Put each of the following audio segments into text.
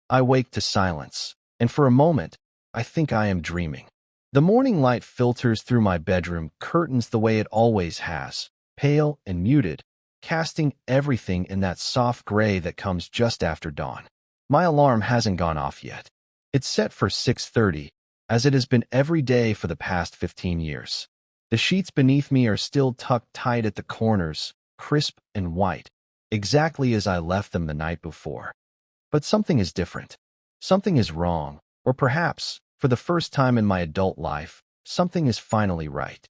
I wake to silence, and for a moment, I think I am dreaming. The morning light filters through my bedroom curtains the way it always has, pale and muted, casting everything in that soft gray that comes just after dawn. My alarm hasn't gone off yet. It's set for 6:30, as it has been every day for the past 15 years. The sheets beneath me are still tucked tight at the corners, crisp and white, exactly as I left them the night before. But something is different. Something is wrong, or perhaps, for the first time in my adult life, something is finally right.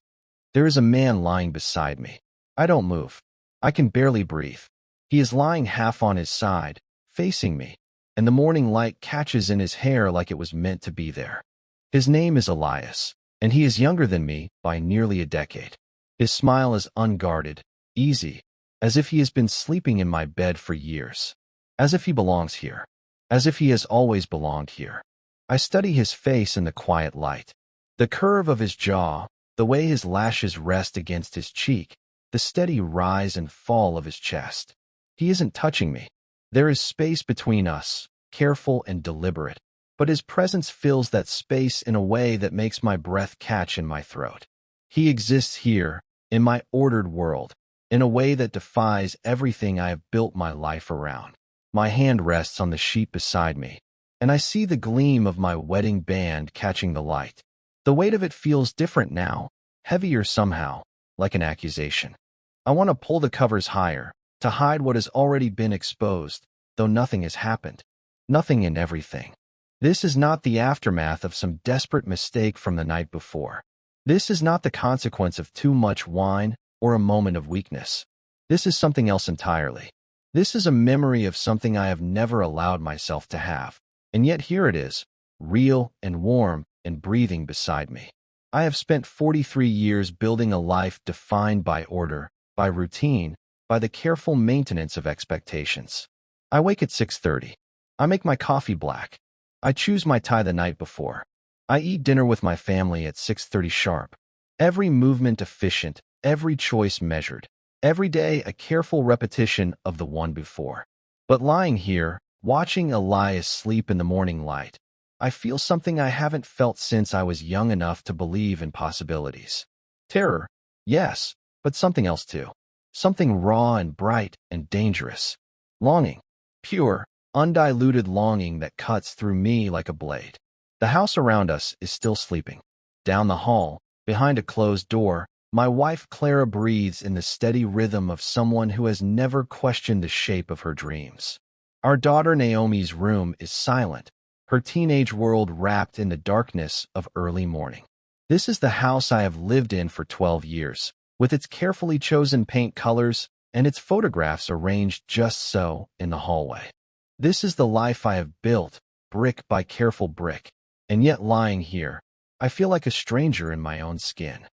There is a man lying beside me. I don't move. I can barely breathe. He is lying half on his side, facing me, and the morning light catches in his hair like it was meant to be there. His name is Elias, and he is younger than me by nearly a decade. His smile is unguarded, easy, as if he has been sleeping in my bed for years. As if he belongs here. As if he has always belonged here. I study his face in the quiet light. The curve of his jaw, the way his lashes rest against his cheek, the steady rise and fall of his chest. He isn't touching me. There is space between us, careful and deliberate, but his presence fills that space in a way that makes my breath catch in my throat. He exists here, in my ordered world, in a way that defies everything I have built my life around. My hand rests on the sheet beside me, and I see the gleam of my wedding band catching the light. The weight of it feels different now, heavier somehow, like an accusation. I want to pull the covers higher, to hide what has already been exposed, though nothing has happened. Nothing and everything. This is not the aftermath of some desperate mistake from the night before. This is not the consequence of too much wine or a moment of weakness. This is something else entirely. This is a memory of something I have never allowed myself to have, and yet here it is, real and warm and breathing beside me. I have spent 43 years building a life defined by order, by routine, by the careful maintenance of expectations. I wake at 6:30. I make my coffee black. I choose my tie the night before. I eat dinner with my family at 6:30 sharp. Every movement efficient, every choice measured. Every day a careful repetition of the one before. But lying here, watching Elias sleep in the morning light, I feel something I haven't felt since I was young enough to believe in possibilities. Terror, yes, but something else too. Something raw and bright and dangerous. Longing. Pure, undiluted longing that cuts through me like a blade. The house around us is still sleeping. Down the hall, behind a closed door, my wife Clara breathes in the steady rhythm of someone who has never questioned the shape of her dreams. Our daughter Naomi's room is silent, her teenage world wrapped in the darkness of early morning. This is the house I have lived in for 12 years, with its carefully chosen paint colors and its photographs arranged just so in the hallway. This is the life I have built, brick by careful brick, and yet lying here, I feel like a stranger in my own skin.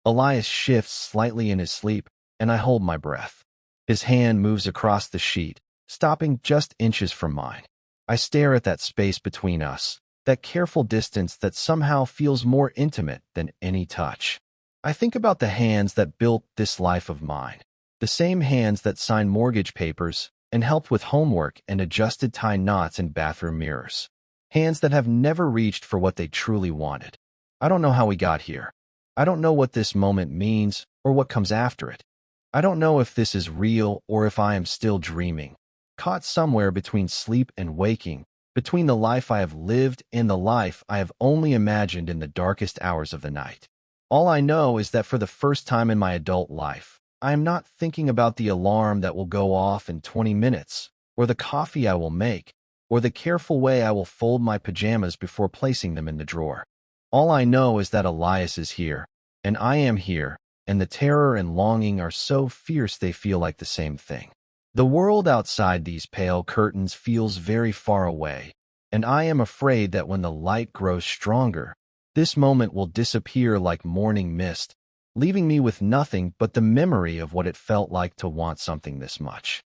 Elias shifts slightly in his sleep, and I hold my breath. His hand moves across the sheet, stopping just inches from mine. I stare at that space between us, that careful distance that somehow feels more intimate than any touch. I think about the hands that built this life of mine, the same hands that signed mortgage papers and helped with homework and adjusted tie knots in bathroom mirrors. Hands that have never reached for what they truly wanted. I don't know how we got here. I don't know what this moment means or what comes after it. I don't know if this is real or if I am still dreaming, caught somewhere between sleep and waking, between the life I have lived and the life I have only imagined in the darkest hours of the night. All I know is that for the first time in my adult life, I am not thinking about the alarm that will go off in 20 minutes, or the coffee I will make, or the careful way I will fold my pajamas before placing them in the drawer. All I know is that Elias is here, and I am here, and the terror and longing are so fierce they feel like the same thing. The world outside these pale curtains feels very far away, and I am afraid that when the light grows stronger, this moment will disappear like morning mist, leaving me with nothing but the memory of what it felt like to want something this much.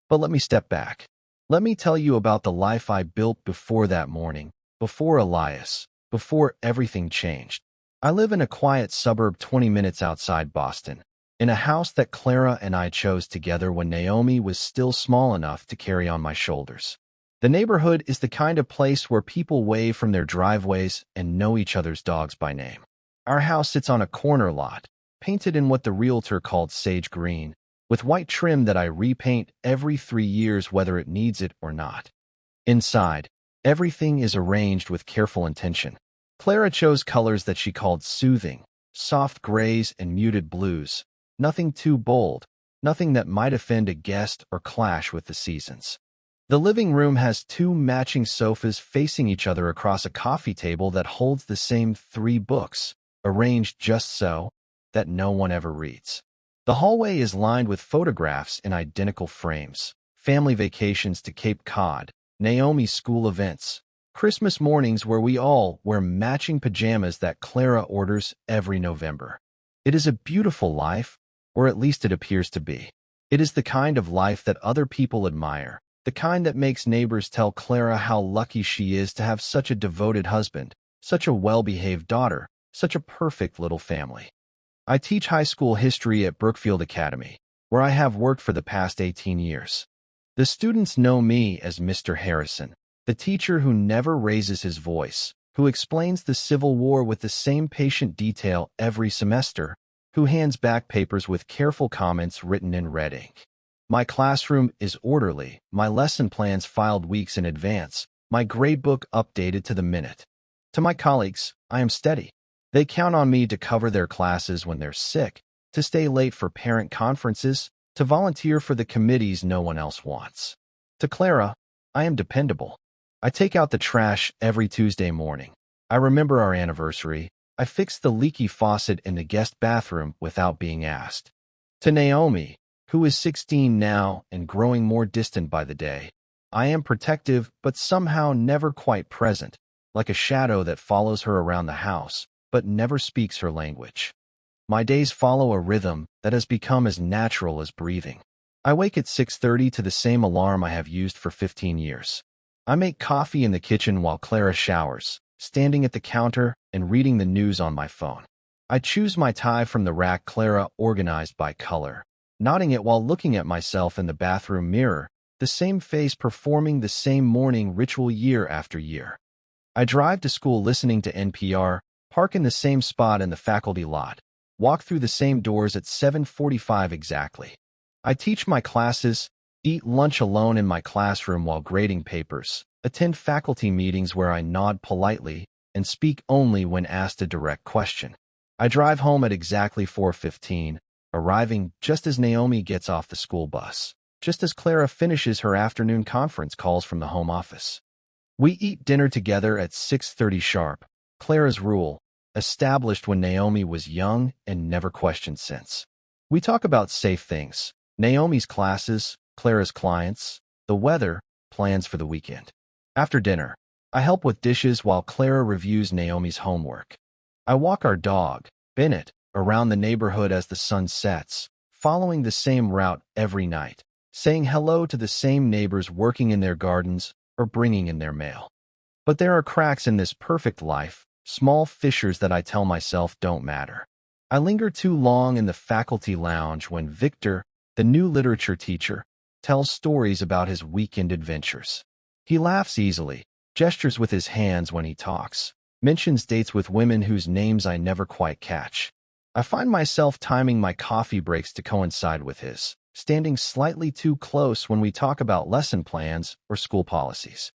But let me step back. Let me tell you about the life I built before that morning, before Elias, before everything changed. I live in a quiet suburb 20 minutes outside Boston, in a house that Clara and I chose together when Naomi was still small enough to carry on my shoulders. The neighborhood is the kind of place where people wave from their driveways and know each other's dogs by name. Our house sits on a corner lot, painted in what the realtor called sage green, with white trim that I repaint every 3 years whether it needs it or not. Inside, everything is arranged with careful intention. Clara chose colors that she called soothing, soft grays and muted blues, nothing too bold, nothing that might offend a guest or clash with the seasons. The living room has 2 matching sofas facing each other across a coffee table that holds the same 3 books, arranged just so that no one ever reads. The hallway is lined with photographs in identical frames, family vacations to Cape Cod, Naomi's school events, Christmas mornings where we all wear matching pajamas that Clara orders every November. It is a beautiful life, or at least it appears to be. It is the kind of life that other people admire, the kind that makes neighbors tell Clara how lucky she is to have such a devoted husband, such a well-behaved daughter, such a perfect little family. I teach high school history at Brookfield Academy, where I have worked for the past 18 years. The students know me as Mr. Harrison, the teacher who never raises his voice, who explains the Civil War with the same patient detail every semester, who hands back papers with careful comments written in red ink. My classroom is orderly, my lesson plans filed weeks in advance, my gradebook updated to the minute. To my colleagues, I am steady. They count on me to cover their classes when they're sick, to stay late for parent conferences, to volunteer for the committees no one else wants. To Clara, I am dependable. I take out the trash every Tuesday morning. I remember our anniversary. I fix the leaky faucet in the guest bathroom without being asked. To Naomi, who is 16 now and growing more distant by the day, I am protective but somehow never quite present, like a shadow that follows her around the house but never speaks her language. My days follow a rhythm that has become as natural as breathing. I wake at 6:30 to the same alarm I have used for 15 years. I make coffee in the kitchen while Clara showers, standing at the counter and reading the news on my phone. I choose my tie from the rack Clara organized by color, nodding it while looking at myself in the bathroom mirror, the same face performing the same morning ritual year after year. I drive to school listening to NPR, park in the same spot in the faculty lot, walk through the same doors at 7:45 exactly. I teach my classes, eat lunch alone in my classroom while grading papers, attend faculty meetings where I nod politely, and speak only when asked a direct question. I drive home at exactly 4:15, arriving just as Naomi gets off the school bus, just as Clara finishes her afternoon conference calls from the home office. We eat dinner together at 6:30 sharp, Clara's rule, established when Naomi was young and never questioned since. We talk about safe things, Naomi's classes, Clara's clients, the weather, plans for the weekend. After dinner, I help with dishes while Clara reviews Naomi's homework. I walk our dog, Bennett, around the neighborhood as the sun sets, following the same route every night, saying hello to the same neighbors working in their gardens or bringing in their mail. But there are cracks in this perfect life, small fissures that I tell myself don't matter. I linger too long in the faculty lounge when Victor, the new literature teacher, tells stories about his weekend adventures. He laughs easily, gestures with his hands when he talks, mentions dates with women whose names I never quite catch. I find myself timing my coffee breaks to coincide with his, standing slightly too close when we talk about lesson plans or school policies.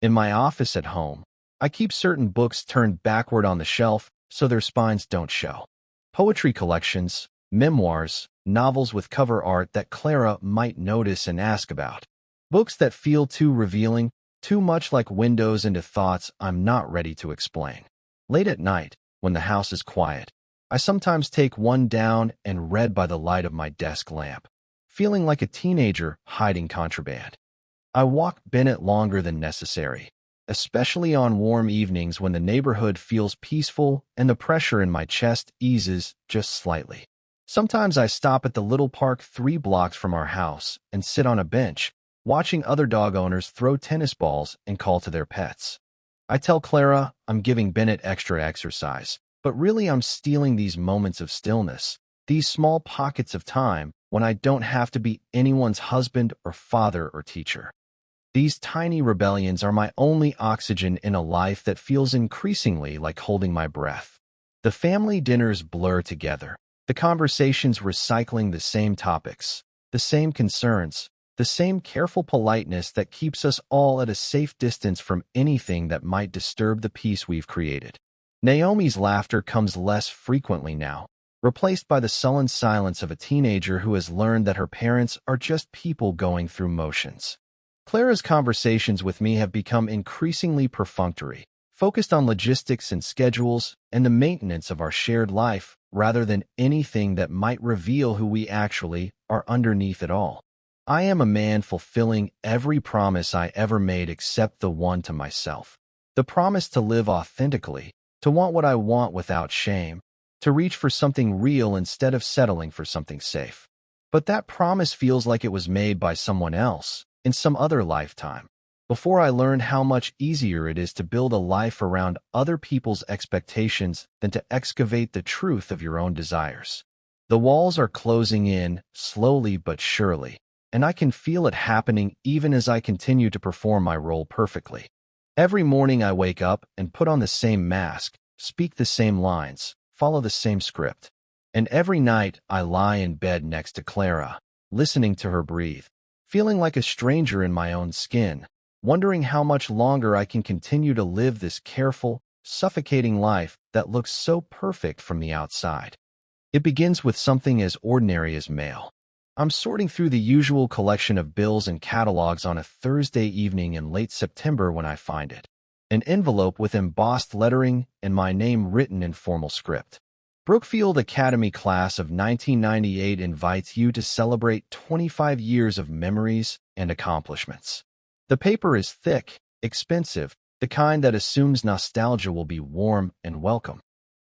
In my office at home, I keep certain books turned backward on the shelf so their spines don't show. Poetry collections, memoirs, novels with cover art that Clara might notice and ask about. Books that feel too revealing, too much like windows into thoughts I'm not ready to explain. Late at night, when the house is quiet, I sometimes take one down and read by the light of my desk lamp, feeling like a teenager hiding contraband. I walk Bennett longer than necessary, especially on warm evenings when the neighborhood feels peaceful and the pressure in my chest eases just slightly. Sometimes I stop at the little park 3 blocks from our house and sit on a bench, watching other dog owners throw tennis balls and call to their pets. I tell Clara I'm giving Bennett extra exercise, but really I'm stealing these moments of stillness, these small pockets of time when I don't have to be anyone's husband or father or teacher. These tiny rebellions are my only oxygen in a life that feels increasingly like holding my breath. The family dinners blur together, the conversations recycling the same topics, the same concerns, the same careful politeness that keeps us all at a safe distance from anything that might disturb the peace we've created. Naomi's laughter comes less frequently now, replaced by the sullen silence of a teenager who has learned that her parents are just people going through motions. Clara's conversations with me have become increasingly perfunctory, focused on logistics and schedules and the maintenance of our shared life rather than anything that might reveal who we actually are underneath it all. I am a man fulfilling every promise I ever made except the one to myself. The promise to live authentically, to want what I want without shame, to reach for something real instead of settling for something safe. But that promise feels like it was made by someone else, in some other lifetime, before I learned how much easier it is to build a life around other people's expectations than to excavate the truth of your own desires. The walls are closing in, slowly but surely, and I can feel it happening even as I continue to perform my role perfectly. Every morning I wake up and put on the same mask, speak the same lines, follow the same script. And every night I lie in bed next to Clara, listening to her breathe, feeling like a stranger in my own skin, wondering how much longer I can continue to live this careful, suffocating life that looks so perfect from the outside. It begins with something as ordinary as mail. I'm sorting through the usual collection of bills and catalogs on a Thursday evening in late September when I find it. An envelope with embossed lettering and my name written in formal script. Brookfield Academy Class of 1998 invites you to celebrate 25 years of memories and accomplishments. The paper is thick, expensive, the kind that assumes nostalgia will be warm and welcome.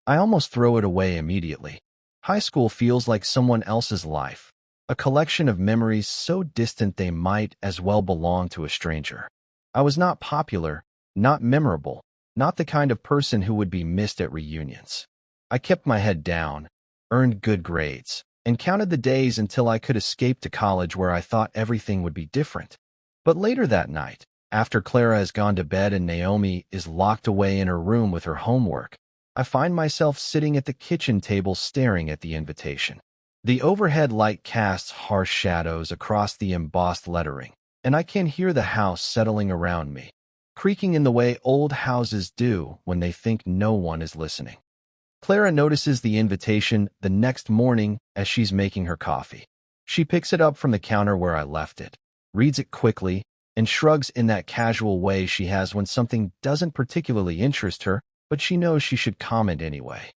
I almost throw it away immediately. High school feels like someone else's life, a collection of memories so distant they might as well belong to a stranger. I was not popular, not memorable, not the kind of person who would be missed at reunions. I kept my head down, earned good grades, and counted the days until I could escape to college where I thought everything would be different. But later that night, after Clara has gone to bed and Naomi is locked away in her room with her homework, I find myself sitting at the kitchen table staring at the invitation. The overhead light casts harsh shadows across the embossed lettering, and I can hear the house settling around me, creaking in the way old houses do when they think no one is listening. Clara notices the invitation the next morning as she's making her coffee. She picks it up from the counter where I left it, reads it quickly, and shrugs in that casual way she has when something doesn't particularly interest her, but she knows she should comment anyway.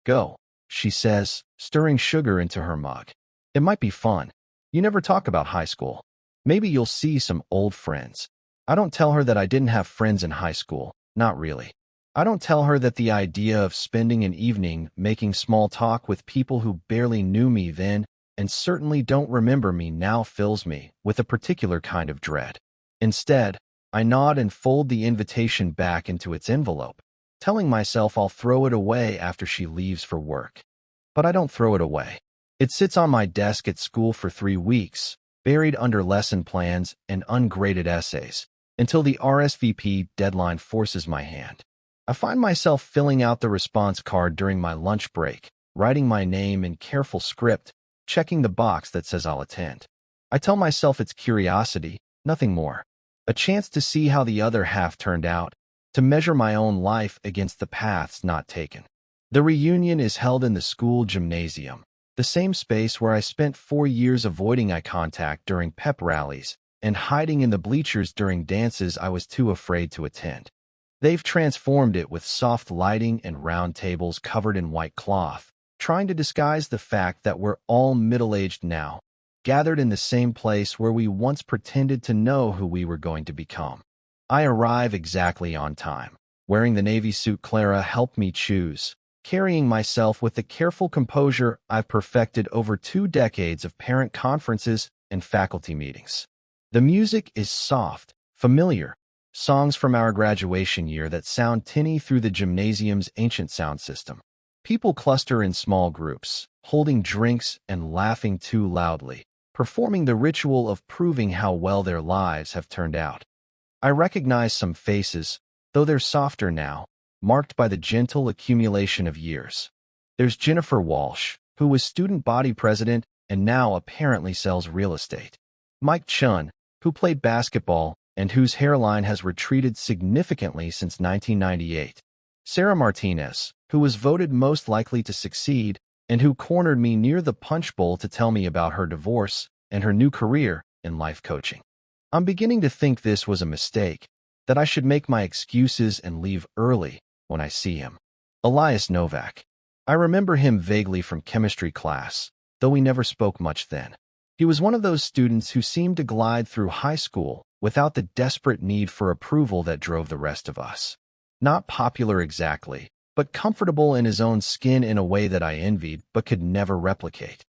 Go, she says, stirring sugar into her mug. It might be fun. You never talk about high school. Maybe you'll see some old friends. I don't tell her that I didn't have friends in high school, not really. I don't tell her that the idea of spending an evening making small talk with people who barely knew me then and certainly don't remember me now fills me with a particular kind of dread. Instead, I nod and fold the invitation back into its envelope, telling myself I'll throw it away after she leaves for work. But I don't throw it away. It sits on my desk at school for 3 weeks, buried under lesson plans and ungraded essays, until the RSVP deadline forces my hand. I find myself filling out the response card during my lunch break, writing my name in careful script, checking the box that says I'll attend. I tell myself it's curiosity, nothing more. A chance to see how the other half turned out, to measure my own life against the paths not taken. The reunion is held in the school gymnasium, the same space where I spent 4 years avoiding eye contact during pep rallies and hiding in the bleachers during dances I was too afraid to attend. They've transformed it with soft lighting and round tables covered in white cloth, trying to disguise the fact that we're all middle-aged now, gathered in the same place where we once pretended to know who we were going to become. I arrive exactly on time, wearing the navy suit Clara helped me choose, carrying myself with the careful composure I've perfected over 2 decades of parent conferences and faculty meetings. The music is soft, familiar, songs from our graduation year that sound tinny through the gymnasium's ancient sound system. People cluster in small groups, holding drinks and laughing too loudly, performing the ritual of proving how well their lives have turned out. I recognize some faces, though they're softer now, marked by the gentle accumulation of years. There's Jennifer Walsh, who was student body president and now apparently sells real estate. Mike Chun, who played basketball and whose hairline has retreated significantly since 1998. Sarah Martinez, who was voted most likely to succeed and who cornered me near the punch bowl to tell me about her divorce and her new career in life coaching. I'm beginning to think this was a mistake, that I should make my excuses and leave early when I see him. Elias Novak. I remember him vaguely from chemistry class, though we never spoke much then. He was one of those students who seemed to glide through high school without the desperate need for approval that drove the rest of us. Not popular exactly, but comfortable in his own skin in a way that I envied but could never replicate.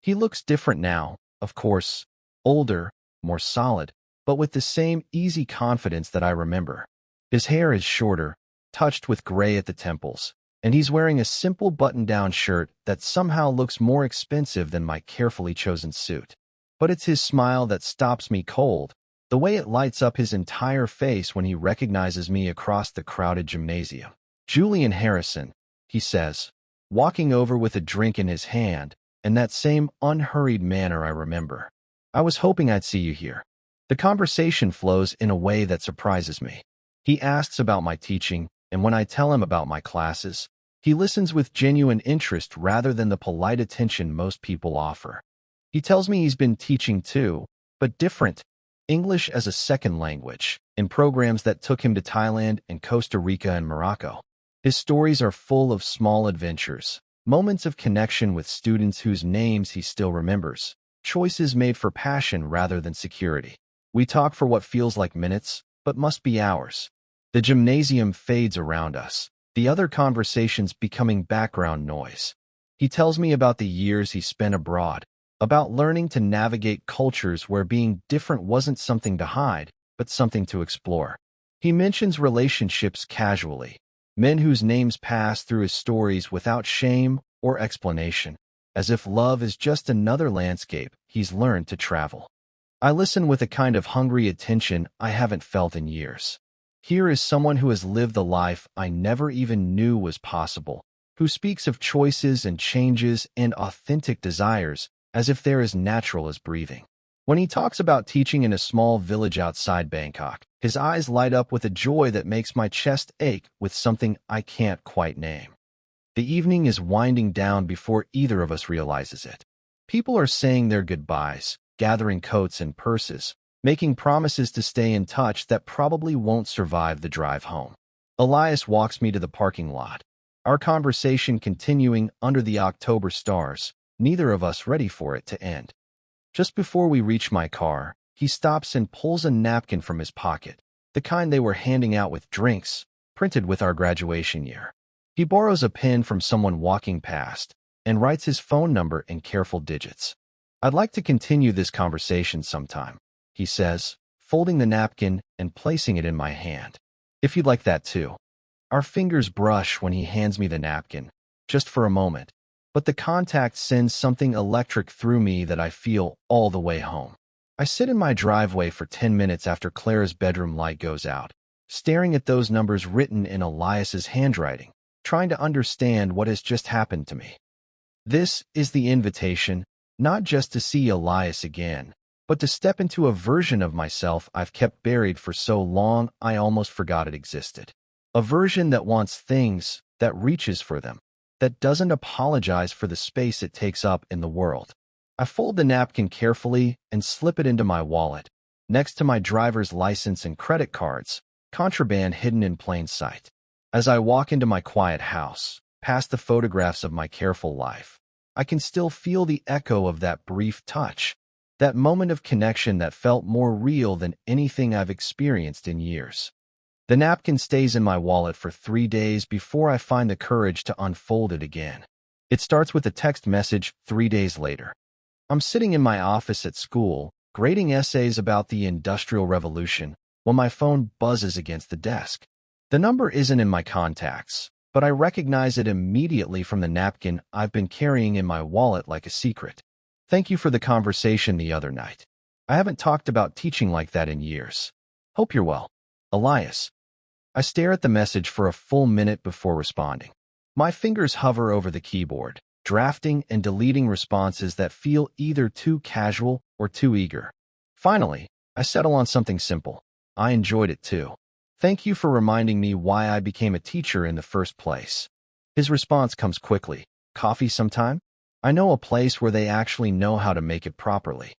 He looks different now, of course, older, more solid, but with the same easy confidence that I remember. His hair is shorter, touched with gray at the temples, and he's wearing a simple button-down shirt that somehow looks more expensive than my carefully chosen suit. But it's his smile that stops me cold, the way it lights up his entire face when he recognizes me across the crowded gymnasium. Julian Harrison, he says, walking over with a drink in his hand, and that same unhurried manner I remember. I was hoping I'd see you here. The conversation flows in a way that surprises me. He asks about my teaching, and when I tell him about my classes, he listens with genuine interest rather than the polite attention most people offer. He tells me he's been teaching too, but different, English as a second language, in programs that took him to Thailand and Costa Rica and Morocco. His stories are full of small adventures, moments of connection with students whose names he still remembers, choices made for passion rather than security. We talk for what feels like minutes, but must be hours. The gymnasium fades around us, the other conversations becoming background noise. He tells me about the years he spent abroad, about learning to navigate cultures where being different wasn't something to hide, but something to explore. He mentions relationships casually, men whose names pass through his stories without shame or explanation, as if love is just another landscape he's learned to travel. I listen with a kind of hungry attention I haven't felt in years. Here is someone who has lived the life I never even knew was possible, who speaks of choices and changes and authentic desires as if they're as natural as breathing. When he talks about teaching in a small village outside Bangkok, his eyes light up with a joy that makes my chest ache with something I can't quite name. The evening is winding down before either of us realizes it. People are saying their goodbyes, gathering coats and purses, making promises to stay in touch that probably won't survive the drive home. Elias walks me to the parking lot, our conversation continuing under the October stars, neither of us ready for it to end. Just before we reach my car, he stops and pulls a napkin from his pocket, the kind they were handing out with drinks, printed with our graduation year. He borrows a pen from someone walking past and writes his phone number in careful digits. I'd like to continue this conversation sometime, he says, folding the napkin and placing it in my hand. If you'd like that too. Our fingers brush when he hands me the napkin, just for a moment, but the contact sends something electric through me that I feel all the way home. I sit in my driveway for 10 minutes after Clara's bedroom light goes out, staring at those numbers written in Elias's handwriting, trying to understand what has just happened to me. This is the invitation, not just to see Elias again, but to step into a version of myself I've kept buried for so long I almost forgot it existed. A version that wants things, that reaches for them, that doesn't apologize for the space it takes up in the world. I fold the napkin carefully and slip it into my wallet, next to my driver's license and credit cards, contraband hidden in plain sight. As I walk into my quiet house, past the photographs of my careful life, I can still feel the echo of that brief touch, that moment of connection that felt more real than anything I've experienced in years. The napkin stays in my wallet for 3 days before I find the courage to unfold it again. It starts with a text message 3 days later. I'm sitting in my office at school, grading essays about the Industrial Revolution, when my phone buzzes against the desk. The number isn't in my contacts, but I recognize it immediately from the napkin I've been carrying in my wallet like a secret. Thank you for the conversation the other night. I haven't talked about teaching like that in years. Hope you're well. Elias. I stare at the message for a full minute before responding. My fingers hover over the keyboard, drafting and deleting responses that feel either too casual or too eager. Finally, I settle on something simple. I enjoyed it too. Thank you for reminding me why I became a teacher in the first place. His response comes quickly. Coffee sometime? I know a place where they actually know how to make it properly.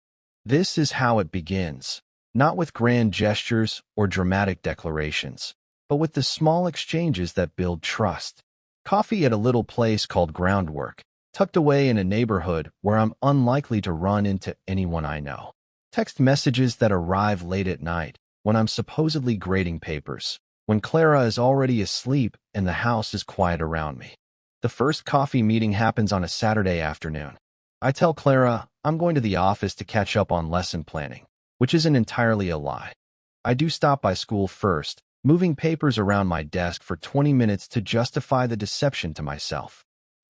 This is how it begins, not with grand gestures or dramatic declarations, but with the small exchanges that build trust. Coffee at a little place called Groundwork, tucked away in a neighborhood where I'm unlikely to run into anyone I know. Text messages that arrive late at night, when I'm supposedly grading papers, when Clara is already asleep and the house is quiet around me. The first coffee meeting happens on a Saturday afternoon. I tell Clara I'm going to the office to catch up on lesson planning, which isn't entirely a lie. I do stop by school first, moving papers around my desk for 20 minutes to justify the deception to myself.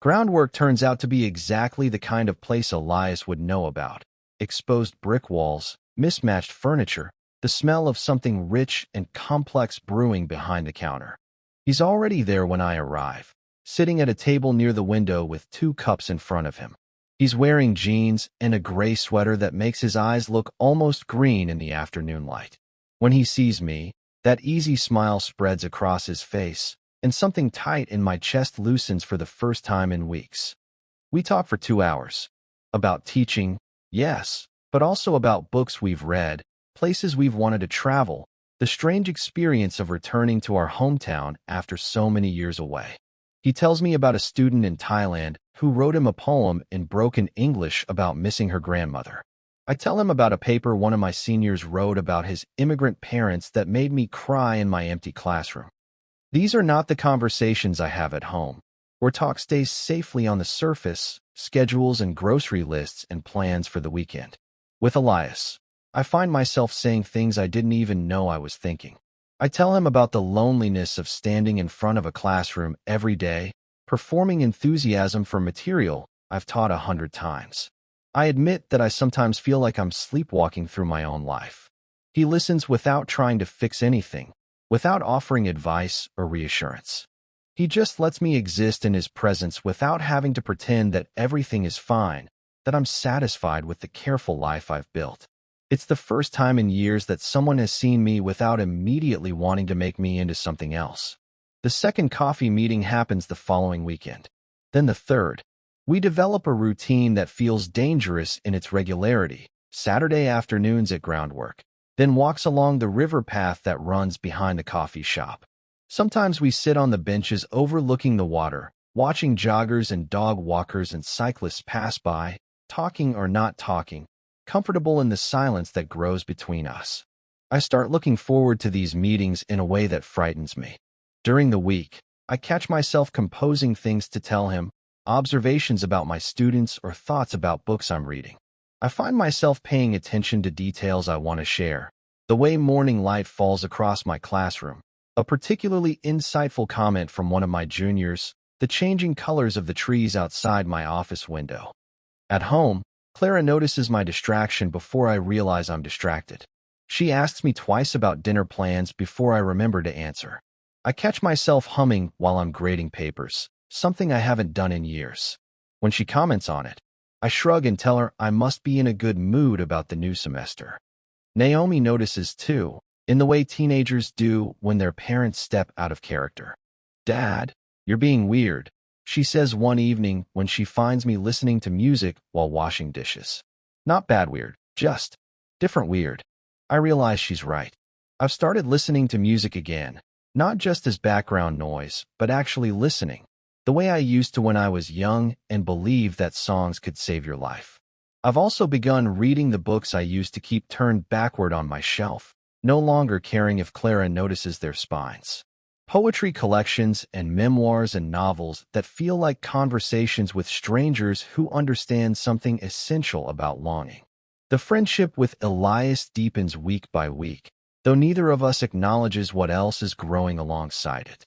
Groundwork turns out to be exactly the kind of place Elias would know about. Exposed brick walls, mismatched furniture, the smell of something rich and complex brewing behind the counter. He's already there when I arrive, sitting at a table near the window with 2 cups in front of him. He's wearing jeans and a gray sweater that makes his eyes look almost green in the afternoon light. When he sees me, that easy smile spreads across his face, and something tight in my chest loosens for the first time in weeks. We talk for 2 hours. About teaching, yes, but also about books we've read, places we've wanted to travel, the strange experience of returning to our hometown after so many years away. He tells me about a student in Thailand who wrote him a poem in broken English about missing her grandmother. I tell him about a paper one of my seniors wrote about his immigrant parents that made me cry in my empty classroom. These are not the conversations I have at home, where talk stays safely on the surface, schedules and grocery lists and plans for the weekend. With Elias, I find myself saying things I didn't even know I was thinking. I tell him about the loneliness of standing in front of a classroom every day, performing enthusiasm for material I've taught 100 times. I admit that I sometimes feel like I'm sleepwalking through my own life. He listens without trying to fix anything, without offering advice or reassurance. He just lets me exist in his presence without having to pretend that everything is fine, that I'm satisfied with the careful life I've built. It's the first time in years that someone has seen me without immediately wanting to make me into something else. The second coffee meeting happens the following weekend. Then the third. We develop a routine that feels dangerous in its regularity, Saturday afternoons at Groundwork, then walks along the river path that runs behind the coffee shop. Sometimes we sit on the benches overlooking the water, watching joggers and dog walkers and cyclists pass by, talking or not talking, comfortable in the silence that grows between us. I start looking forward to these meetings in a way that frightens me. During the week, I catch myself composing things to tell him, observations about my students or thoughts about books I'm reading. I find myself paying attention to details I want to share. The way morning light falls across my classroom, a particularly insightful comment from one of my juniors, the changing colors of the trees outside my office window. At home, Clara notices my distraction before I realize I'm distracted. She asks me twice about dinner plans before I remember to answer. I catch myself humming while I'm grading papers, something I haven't done in years. When she comments on it, I shrug and tell her I must be in a good mood about the new semester. Naomi notices too, in the way teenagers do when their parents step out of character. "Dad, you're being weird," she says one evening when she finds me listening to music while washing dishes. Not bad weird, just different weird. I realize she's right. I've started listening to music again, not just as background noise, but actually listening, the way I used to when I was young and believed that songs could save your life. I've also begun reading the books I used to keep turned backward on my shelf, no longer caring if Clara notices their spines. Poetry collections and memoirs and novels that feel like conversations with strangers who understand something essential about longing. The friendship with Elias deepens week by week, though neither of us acknowledges what else is growing alongside it.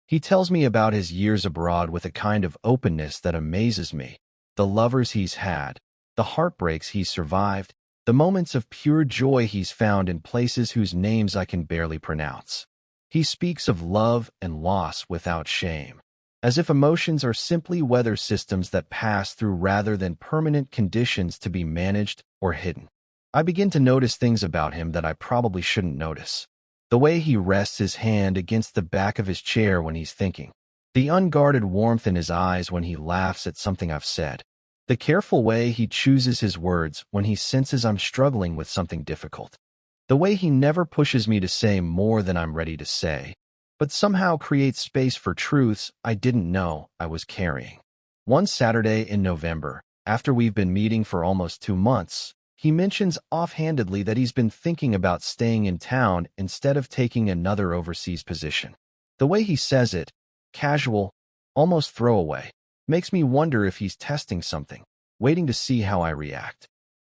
He tells me about his years abroad with a kind of openness that amazes me, the lovers he's had, the heartbreaks he's survived, the moments of pure joy he's found in places whose names I can barely pronounce. He speaks of love and loss without shame, as if emotions are simply weather systems that pass through rather than permanent conditions to be managed or hidden. I begin to notice things about him that I probably shouldn't notice. The way he rests his hand against the back of his chair when he's thinking. The unguarded warmth in his eyes when he laughs at something I've said. The careful way he chooses his words when he senses I'm struggling with something difficult. The way he never pushes me to say more than I'm ready to say, but somehow creates space for truths I didn't know I was carrying. One Saturday in November, after we've been meeting for almost 2 months, he mentions offhandedly that he's been thinking about staying in town instead of taking another overseas position. The way he says it, casual, almost throwaway, makes me wonder if he's testing something, waiting to see how I react.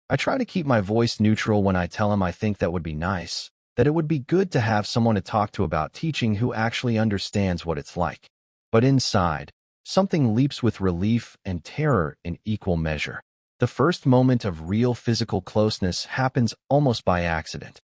I try to keep my voice neutral when I tell him I think that would be nice, that it would be good to have someone to talk to about teaching who actually understands what it's like. But inside, something leaps with relief and terror in equal measure. The first moment of real physical closeness happens almost by accident.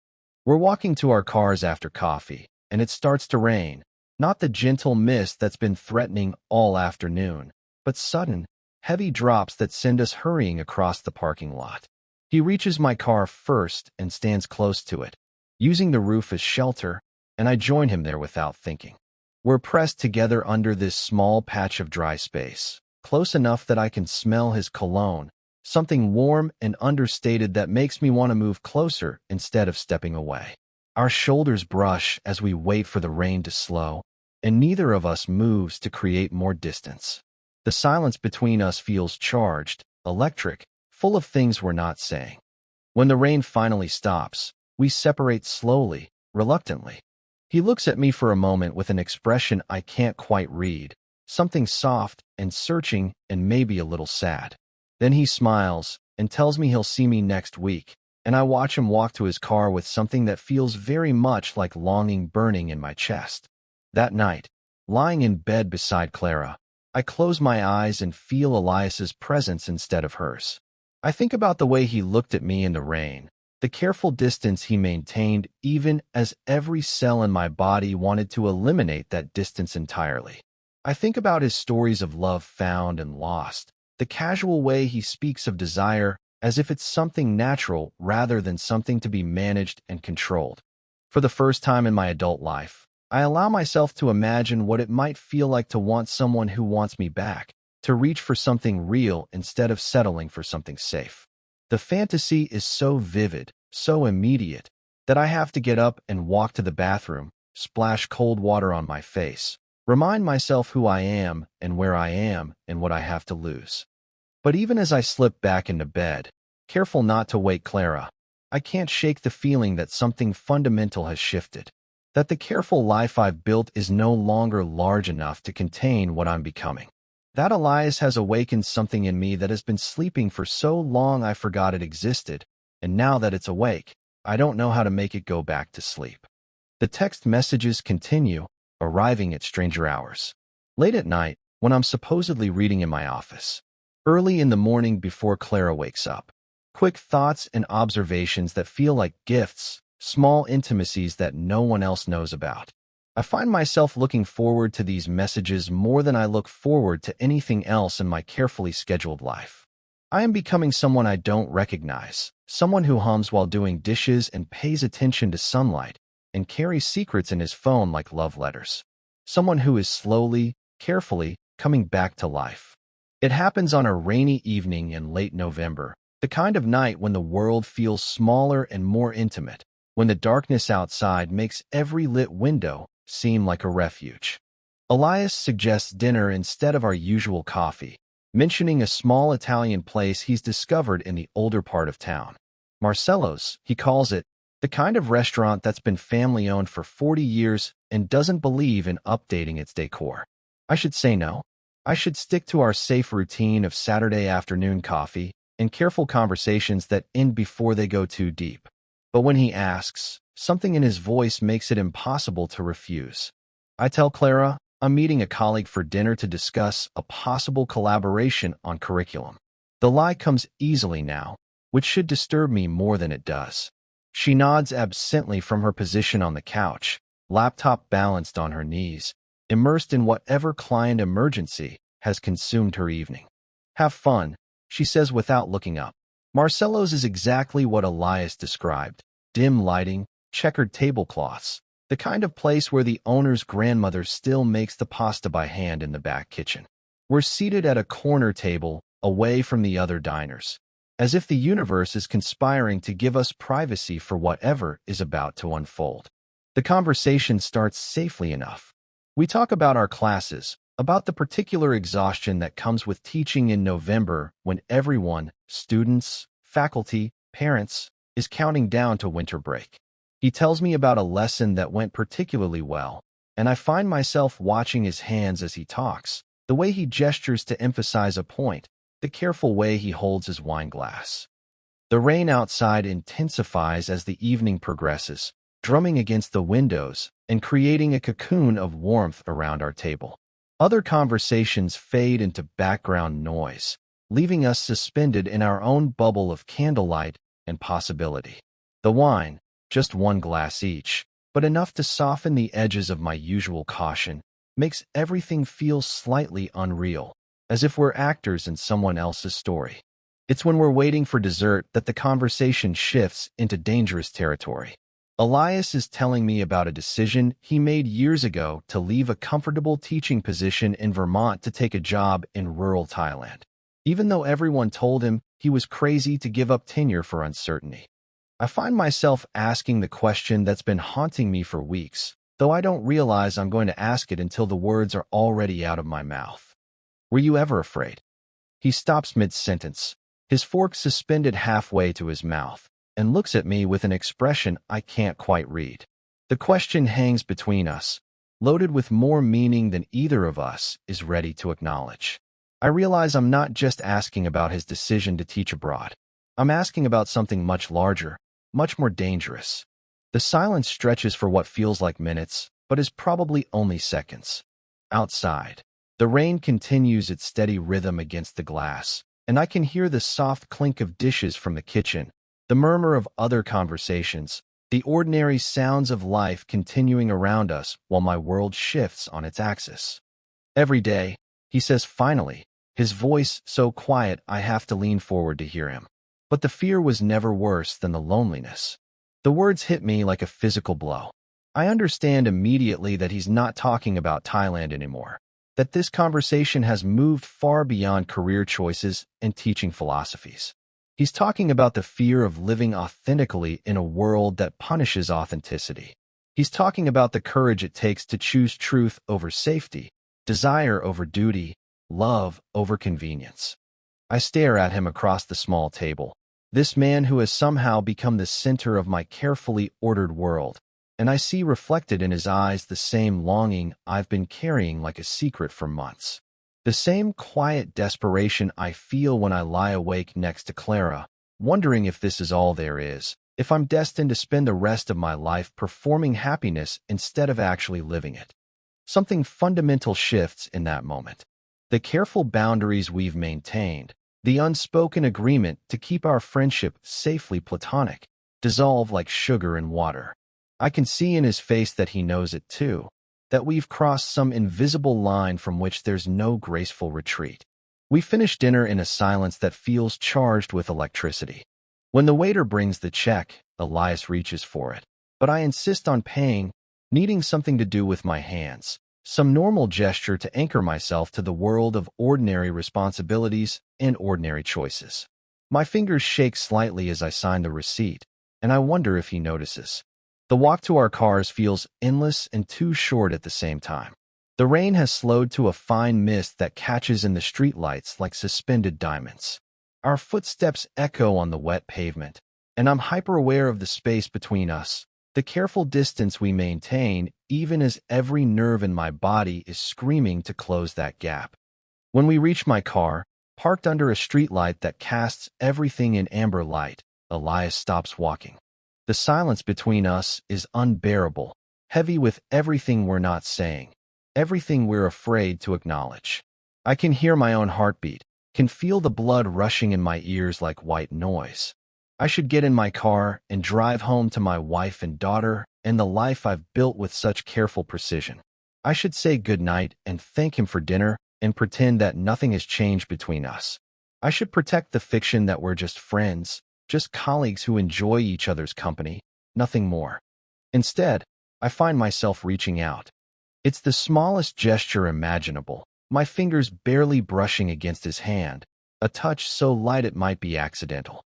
We're walking to our cars after coffee, and it starts to rain. Not the gentle mist that's been threatening all afternoon, but sudden, heavy drops that send us hurrying across the parking lot. He reaches my car first and stands close to it, using the roof as shelter, and I join him there without thinking. We're pressed together under this small patch of dry space, close enough that I can smell his cologne, something warm and understated that makes me want to move closer instead of stepping away. Our shoulders brush as we wait for the rain to slow, and neither of us moves to create more distance. The silence between us feels charged, electric, full of things we're not saying. When the rain finally stops, we separate slowly, reluctantly. He looks at me for a moment with an expression I can't quite read, something soft and searching and maybe a little sad. Then he smiles and tells me he'll see me next week, and I watch him walk to his car with something that feels very much like longing burning in my chest. That night, lying in bed beside Clara, I close my eyes and feel Elias's presence instead of hers. I think about the way he looked at me in the rain, the careful distance he maintained even as every cell in my body wanted to eliminate that distance entirely. I think about his stories of love found and lost, the casual way he speaks of desire as if it's something natural rather than something to be managed and controlled. For the first time in my adult life, I allow myself to imagine what it might feel like to want someone who wants me back, to reach for something real instead of settling for something safe. The fantasy is so vivid, so immediate, that I have to get up and walk to the bathroom, splash cold water on my face, remind myself who I am and where I am and what I have to lose. But even as I slip back into bed, careful not to wake Clara, I can't shake the feeling that something fundamental has shifted, that the careful life I've built is no longer large enough to contain what I'm becoming. That Elias has awakened something in me that has been sleeping for so long I forgot it existed, and now that it's awake, I don't know how to make it go back to sleep. The text messages continue, arriving at stranger hours. Late at night, when I'm supposedly reading in my office. Early in the morning before Clara wakes up. Quick thoughts and observations that feel like gifts, small intimacies that no one else knows about. I find myself looking forward to these messages more than I look forward to anything else in my carefully scheduled life. I am becoming someone I don't recognize, someone who hums while doing dishes and pays attention to sunlight, and carries secrets in his phone like love letters. Someone who is slowly, carefully, coming back to life. It happens on a rainy evening in late November, the kind of night when the world feels smaller and more intimate, when the darkness outside makes every lit window seem like a refuge. Elias suggests dinner instead of our usual coffee, mentioning a small Italian place he's discovered in the older part of town. Marcello's, he calls it, the kind of restaurant that's been family-owned for 40 years and doesn't believe in updating its decor. I should say no. I should stick to our safe routine of Saturday afternoon coffee and careful conversations that end before they go too deep. But when he asks, something in his voice makes it impossible to refuse. I tell Clara I'm meeting a colleague for dinner to discuss a possible collaboration on curriculum. The lie comes easily now, which should disturb me more than it does. She nods absently from her position on the couch, laptop balanced on her knees, immersed in whatever client emergency has consumed her evening. Have fun, she says without looking up. Marcello's is exactly what Elias described: dim lighting, checkered tablecloths, the kind of place where the owner's grandmother still makes the pasta by hand in the back kitchen. We're seated at a corner table, away from the other diners, as if the universe is conspiring to give us privacy for whatever is about to unfold. The conversation starts safely enough. We talk about our classes, about the particular exhaustion that comes with teaching in November when everyone, students, faculty, parents, is counting down to winter break. He tells me about a lesson that went particularly well, and I find myself watching his hands as he talks, the way he gestures to emphasize a point, the careful way he holds his wine glass. The rain outside intensifies as the evening progresses, drumming against the windows and creating a cocoon of warmth around our table. Other conversations fade into background noise, leaving us suspended in our own bubble of candlelight and possibility. The wine, just one glass each, but enough to soften the edges of my usual caution, makes everything feel slightly unreal, as if we're actors in someone else's story. It's when we're waiting for dessert that the conversation shifts into dangerous territory. Elias is telling me about a decision he made years ago to leave a comfortable teaching position in Vermont to take a job in rural Thailand, even though everyone told him he was crazy to give up tenure for uncertainty. I find myself asking the question that's been haunting me for weeks, though I don't realize I'm going to ask it until the words are already out of my mouth. Were you ever afraid? He stops mid-sentence, his fork suspended halfway to his mouth, and looks at me with an expression I can't quite read. The question hangs between us, loaded with more meaning than either of us is ready to acknowledge. I realize I'm not just asking about his decision to teach abroad. I'm asking about something much larger, much more dangerous. The silence stretches for what feels like minutes, but is probably only seconds. Outside, the rain continues its steady rhythm against the glass, and I can hear the soft clink of dishes from the kitchen, the murmur of other conversations, the ordinary sounds of life continuing around us while my world shifts on its axis. Every day, he says finally, his voice so quiet I have to lean forward to hear him. But the fear was never worse than the loneliness. The words hit me like a physical blow. I understand immediately that he's not talking about Thailand anymore, that this conversation has moved far beyond career choices and teaching philosophies. He's talking about the fear of living authentically in a world that punishes authenticity. He's talking about the courage it takes to choose truth over safety, desire over duty, love over convenience. I stare at him across the small table, this man who has somehow become the center of my carefully ordered world, and I see reflected in his eyes the same longing I've been carrying like a secret for months. The same quiet desperation I feel when I lie awake next to Clara, wondering if this is all there is, if I'm destined to spend the rest of my life performing happiness instead of actually living it. Something fundamental shifts in that moment. The careful boundaries we've maintained, the unspoken agreement to keep our friendship safely platonic, dissolve like sugar in water. I can see in his face that he knows it too, that we've crossed some invisible line from which there's no graceful retreat. We finish dinner in a silence that feels charged with electricity. When the waiter brings the check, Elias reaches for it, but I insist on paying, needing something to do with my hands, some normal gesture to anchor myself to the world of ordinary responsibilities and ordinary choices. My fingers shake slightly as I sign the receipt, and I wonder if he notices. The walk to our cars feels endless and too short at the same time. The rain has slowed to a fine mist that catches in the streetlights like suspended diamonds. Our footsteps echo on the wet pavement, and I'm hyper-aware of the space between us, the careful distance we maintain, even as every nerve in my body is screaming to close that gap. When we reach my car, parked under a streetlight that casts everything in amber light, Elias stops walking. The silence between us is unbearable, heavy with everything we're not saying, everything we're afraid to acknowledge. I can hear my own heartbeat, can feel the blood rushing in my ears like white noise. I should get in my car and drive home to my wife and daughter and the life I've built with such careful precision. I should say goodnight and thank him for dinner and pretend that nothing has changed between us. I should protect the fiction that we're just friends, just colleagues who enjoy each other's company, nothing more. Instead, I find myself reaching out. It's the smallest gesture imaginable, my fingers barely brushing against his hand, a touch so light it might be accidental.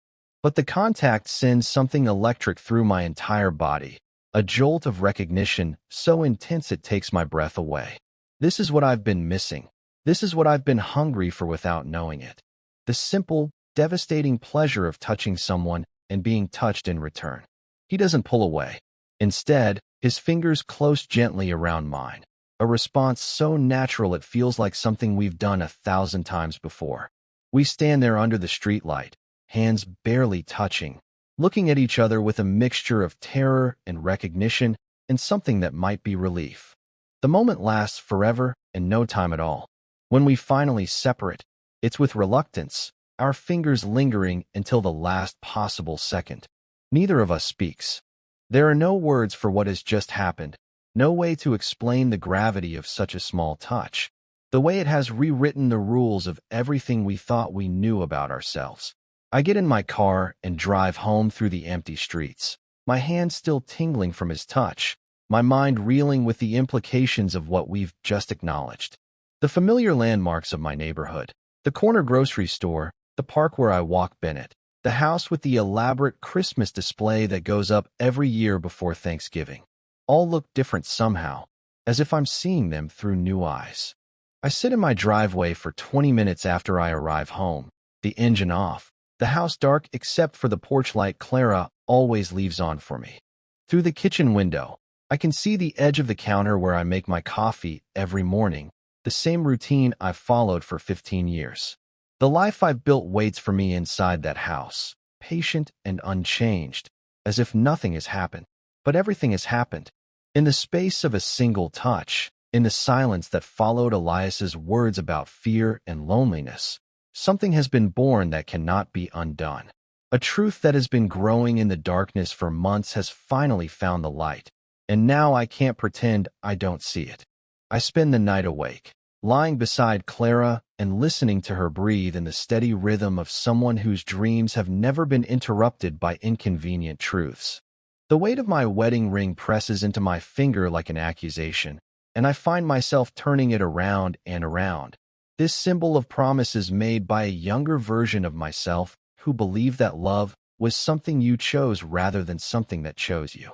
But the contact sends something electric through my entire body, a jolt of recognition so intense it takes my breath away. This is what I've been missing. This is what I've been hungry for without knowing it. The simple, devastating pleasure of touching someone and being touched in return. He doesn't pull away. Instead, his fingers close gently around mine, a response so natural it feels like something we've done 1,000 times before. We stand there under the streetlight, hands barely touching, looking at each other with a mixture of terror and recognition and something that might be relief. The moment lasts forever and no time at all. When we finally separate, it's with reluctance, our fingers lingering until the last possible second. Neither of us speaks. There are no words for what has just happened, no way to explain the gravity of such a small touch, the way it has rewritten the rules of everything we thought we knew about ourselves. I get in my car and drive home through the empty streets, my hands still tingling from his touch, my mind reeling with the implications of what we've just acknowledged. The familiar landmarks of my neighborhood, the corner grocery store, the park where I walk Bennett, the house with the elaborate Christmas display that goes up every year before Thanksgiving, all look different somehow, as if I'm seeing them through new eyes. I sit in my driveway for 20 minutes after I arrive home, the engine off, the house dark except for the porch light Clara always leaves on for me. Through the kitchen window, I can see the edge of the counter where I make my coffee every morning, the same routine I've followed for 15 years. The life I've built waits for me inside that house, patient and unchanged, as if nothing has happened. But everything has happened. In the space of a single touch, in the silence that followed Elias's words about fear and loneliness, something has been born that cannot be undone. A truth that has been growing in the darkness for months has finally found the light, and now I can't pretend I don't see it. I spend the night awake, lying beside Clara and listening to her breathe in the steady rhythm of someone whose dreams have never been interrupted by inconvenient truths. The weight of my wedding ring presses into my finger like an accusation, and I find myself turning it around and around. This symbol of promises made by a younger version of myself who believed that love was something you chose rather than something that chose you.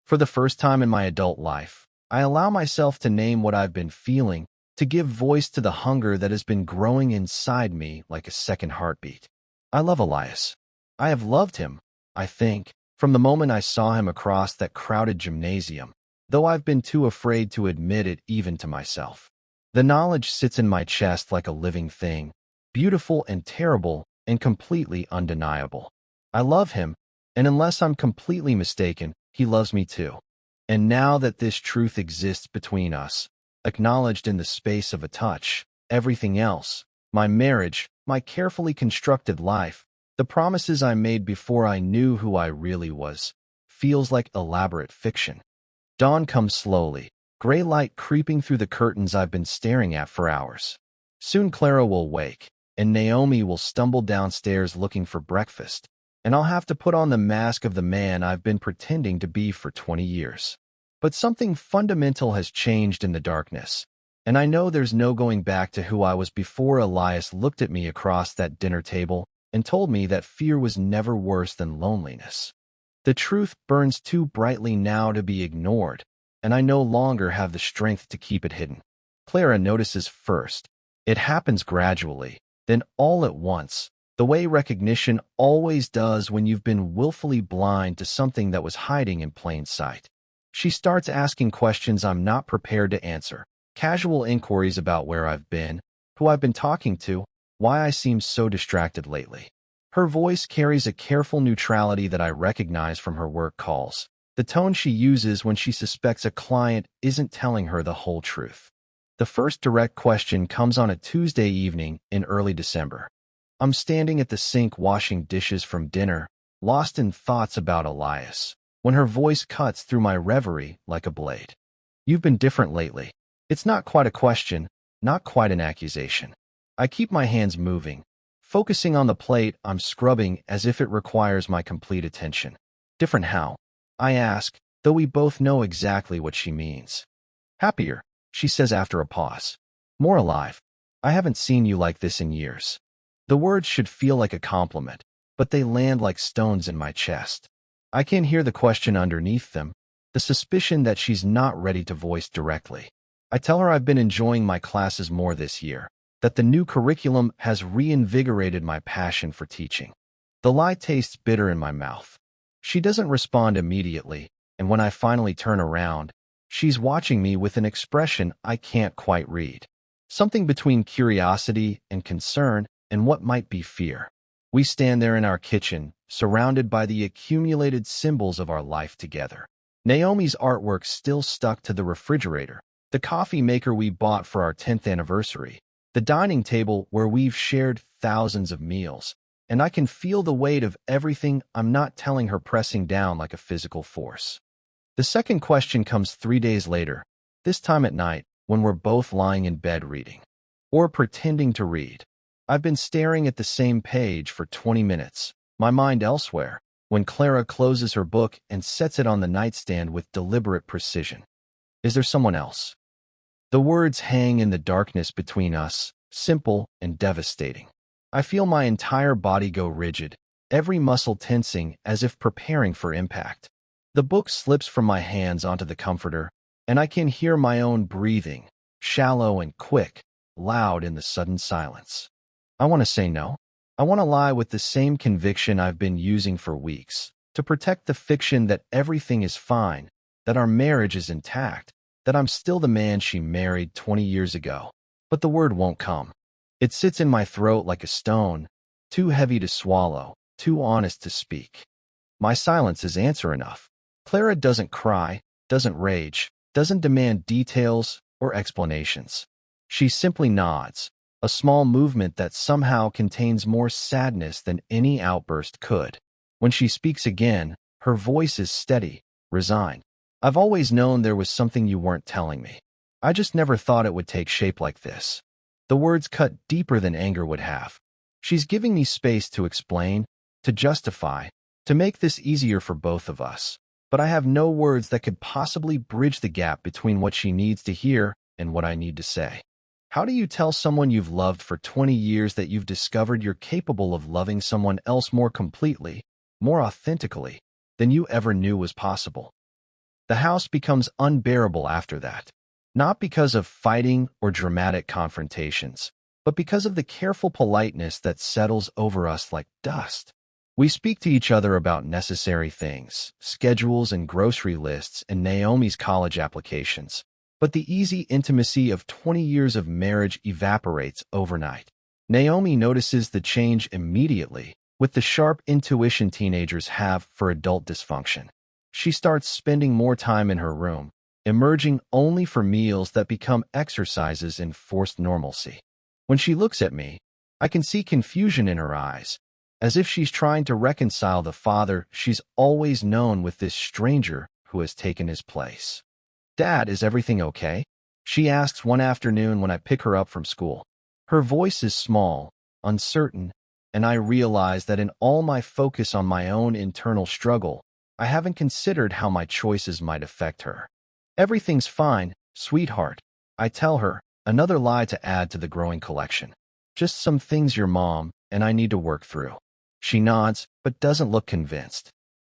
For the first time in my adult life, I allow myself to name what I've been feeling, to give voice to the hunger that has been growing inside me like a second heartbeat. I love Elias. I have loved him, I think, from the moment I saw him across that crowded gymnasium, though I've been too afraid to admit it even to myself. The knowledge sits in my chest like a living thing, beautiful and terrible and completely undeniable. I love him, and unless I'm completely mistaken, he loves me too. And now that this truth exists between us, acknowledged in the space of a touch, everything else, my marriage, my carefully constructed life, the promises I made before I knew who I really was, feels like elaborate fiction. Dawn comes slowly, gray light creeping through the curtains I've been staring at for hours. Soon Clara will wake, and Naomi will stumble downstairs looking for breakfast, and I'll have to put on the mask of the man I've been pretending to be for 20 years. But something fundamental has changed in the darkness, and I know there's no going back to who I was before Elias looked at me across that dinner table and told me that fear was never worse than loneliness. The truth burns too brightly now to be ignored, and I no longer have the strength to keep it hidden. Clara notices first. It happens gradually, then all at once, the way recognition always does when you've been willfully blind to something that was hiding in plain sight. She starts asking questions I'm not prepared to answer, casual inquiries about where I've been, who I've been talking to, why I seem so distracted lately. Her voice carries a careful neutrality that I recognize from her work calls, the tone she uses when she suspects a client isn't telling her the whole truth. The first direct question comes on a Tuesday evening in early December. I'm standing at the sink washing dishes from dinner, lost in thoughts about Elias, when her voice cuts through my reverie like a blade. You've been different lately. It's not quite a question, not quite an accusation. I keep my hands moving, focusing on the plate I'm scrubbing as if it requires my complete attention. Different how? I ask, though we both know exactly what she means. Happier, she says after a pause. More alive. I haven't seen you like this in years. The words should feel like a compliment, but they land like stones in my chest. I can hear the question underneath them, the suspicion that she's not ready to voice directly. I tell her I've been enjoying my classes more this year, that the new curriculum has reinvigorated my passion for teaching. The lie tastes bitter in my mouth. She doesn't respond immediately, and when I finally turn around, she's watching me with an expression I can't quite read. Something between curiosity and concern and what might be fear. We stand there in our kitchen, surrounded by the accumulated symbols of our life together. Naomi's artwork still stuck to the refrigerator, the coffee maker we bought for our 10th anniversary, the dining table where we've shared thousands of meals, and I can feel the weight of everything I'm not telling her pressing down like a physical force. The second question comes 3 days later, this time at night, when we're both lying in bed reading. Or pretending to read. I've been staring at the same page for 20 minutes, my mind elsewhere, when Clara closes her book and sets it on the nightstand with deliberate precision. Is there someone else? The words hang in the darkness between us, simple and devastating. I feel my entire body go rigid, every muscle tensing as if preparing for impact. The book slips from my hands onto the comforter, and I can hear my own breathing, shallow and quick, loud in the sudden silence. I want to say no. I want to lie with the same conviction I've been using for weeks, to protect the fiction that everything is fine, that our marriage is intact, that I'm still the man she married 20 years ago. But the word won't come. It sits in my throat like a stone, too heavy to swallow, too honest to speak. My silence is answer enough. Clara doesn't cry, doesn't rage, doesn't demand details or explanations. She simply nods, a small movement that somehow contains more sadness than any outburst could. When she speaks again, her voice is steady, resigned. I've always known there was something you weren't telling me. I just never thought it would take shape like this. The words cut deeper than anger would have. She's giving me space to explain, to justify, to make this easier for both of us. But I have no words that could possibly bridge the gap between what she needs to hear and what I need to say. How do you tell someone you've loved for 20 years that you've discovered you're capable of loving someone else more completely, more authentically, than you ever knew was possible? The house becomes unbearable after that, not because of fighting or dramatic confrontations, but because of the careful politeness that settles over us like dust. We speak to each other about necessary things, schedules and grocery lists and Naomi's college applications, but the easy intimacy of 20 years of marriage evaporates overnight. Naomi notices the change immediately, with the sharp intuition teenagers have for adult dysfunction. She starts spending more time in her room, emerging only for meals that become exercises in forced normalcy. When she looks at me, I can see confusion in her eyes, as if she's trying to reconcile the father she's always known with this stranger who has taken his place. "Dad, is everything okay?" she asks one afternoon when I pick her up from school. Her voice is small, uncertain, and I realize that in all my focus on my own internal struggle, I haven't considered how my choices might affect her. "Everything's fine, sweetheart," I tell her, another lie to add to the growing collection. "Just some things your mom and I need to work through." She nods, but doesn't look convinced.